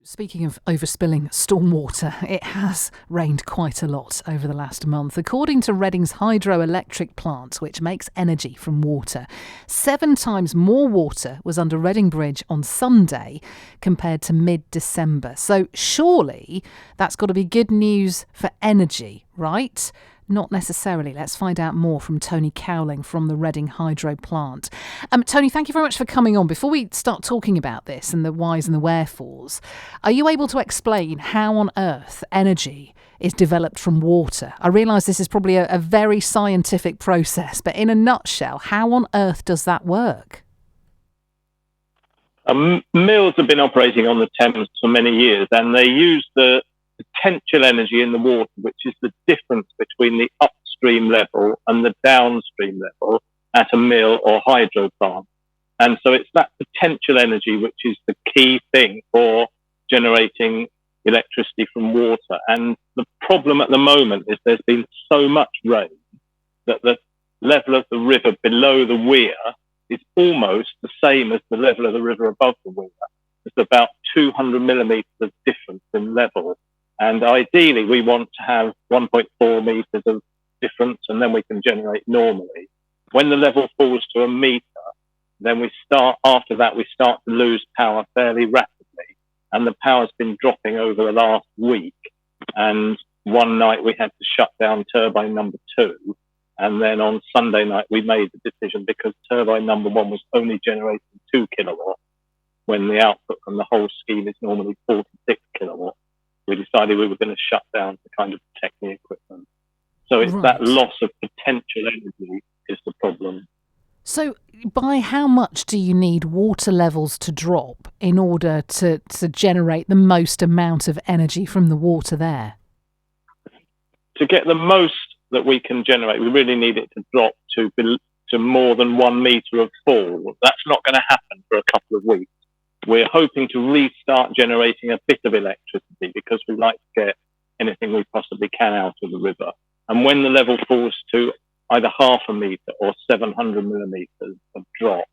Speaking of overspilling stormwater, it has rained quite a lot over the last month. According to Reading's hydroelectric plant, which makes energy from water, 7 times more water was under Reading Bridge on Sunday compared to mid-December. So surely that's got to be good news for energy, right? Not necessarily. Let's find out more from Tony Cowling from the Reading Hydro plant. Tony, thank you very much for coming on. Before we start talking about this and the whys and the wherefores, are you able to explain how on earth energy is developed from water? I realise this is probably a very scientific process, but in a nutshell, how on earth does that work? Mills have been operating on the Thames for many years, and they use the potential energy in the water, which is the difference between the upstream level and the downstream level at a mill or hydro plant. And so it's that potential energy which is the key thing for generating electricity from water. And the problem at the moment is there's been so much rain that the level of the river below the weir is almost the same as the level of the river above the weir. It's about 200 millimetres of difference in level. And ideally, we want to have 1.4 metres of difference, and then we can generate normally. When the level falls to a metre, then after that, we start to lose power fairly rapidly. And the power's been dropping over the last week. And one night we had to shut down turbine number 2. And then on Sunday night, we made the decision because turbine number 1 was only generating 2 kilowatts, when the output from the whole scheme is normally 46 kilowatts. We decided we were going to shut down to kind of protect the equipment. So it's that loss of potential energy is the problem. So by how much do you need water levels to drop in order to generate the most amount of energy from the water there? To get the most that we can generate, we really need it to drop to more than 1 metre of fall. That's not going to happen for a couple of weeks. We're hoping to restart generating a bit of electricity because we like to get anything we possibly can out of the river. And when the level falls to either half a metre or 700 millimetres of drop,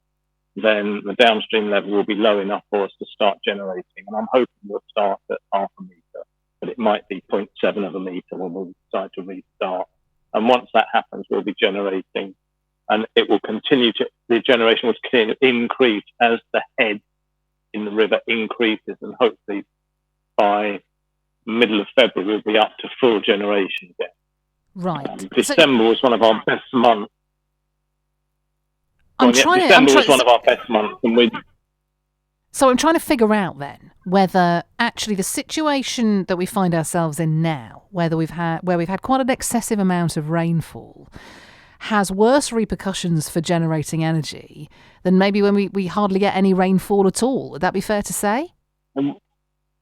then the downstream level will be low enough for us to start generating. And I'm hoping we'll start at half a metre, but it might be 0.7 of a metre when we decide to restart. And once that happens, we'll be generating, and it will continue the generation will continue to increase as the head in the river increases, and hopefully by middle of February we'll be up to full generation again. Right. December was one of our best months. December was one of our best months, and So I'm trying to figure out then whether actually the situation that we find ourselves in now, where we've had quite an excessive amount of rainfall, has worse repercussions for generating energy than maybe when we hardly get any rainfall at all. Would that be fair to say?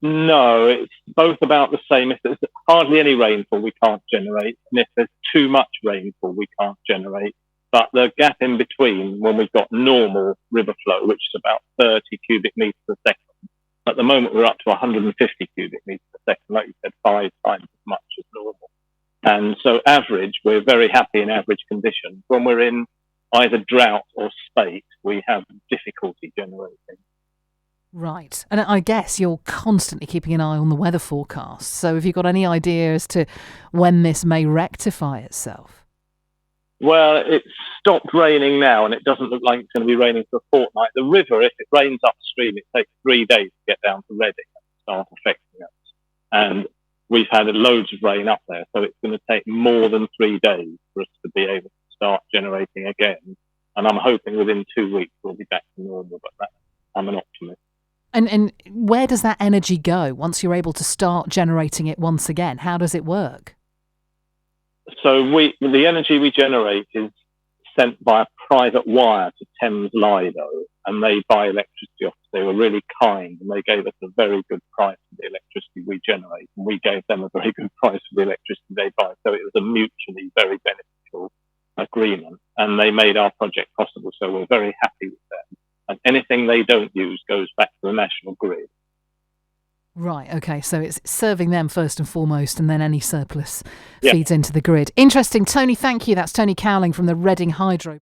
No, it's both about the same. If there's hardly any rainfall, we can't generate. And if there's too much rainfall, we can't generate. But the gap in between, when we've got normal river flow, which is about 30 cubic metres a second, at the moment we're up to 150 cubic metres a second, like you said, 5 times as much as normal. And so average, we're very happy in average conditions. When we're in either drought or spate, we have difficulty generating. Right. And I guess you're constantly keeping an eye on the weather forecast. So have you got any idea as to when this may rectify itself? Well, it's stopped raining now, and it doesn't look like it's going to be raining for a fortnight. The river, if it rains upstream, it takes 3 days to get down to Reading and start affecting us. And we've had loads of rain up there, so it's going to take more than 3 days for us to be able to start generating again. And I'm hoping within 2 weeks we'll be back to normal, but I'm an optimist. And where does that energy go once you're able to start generating it once again? How does it work? So the energy we generate is sent by a private wire to Thames Lido, and they buy electricity off us. They were really kind, and they gave us a very good price for the electricity we generate, and we gave them a very good price for the electricity they buy. So it was a mutually very beneficial agreement, and they made our project possible. So we're very happy with them. And anything they don't use goes back to the national grid. Right, okay, so it's serving them first and foremost, and then any surplus feeds into the grid. Interesting. Tony, thank you. That's Tony Cowling from the Reading Hydro.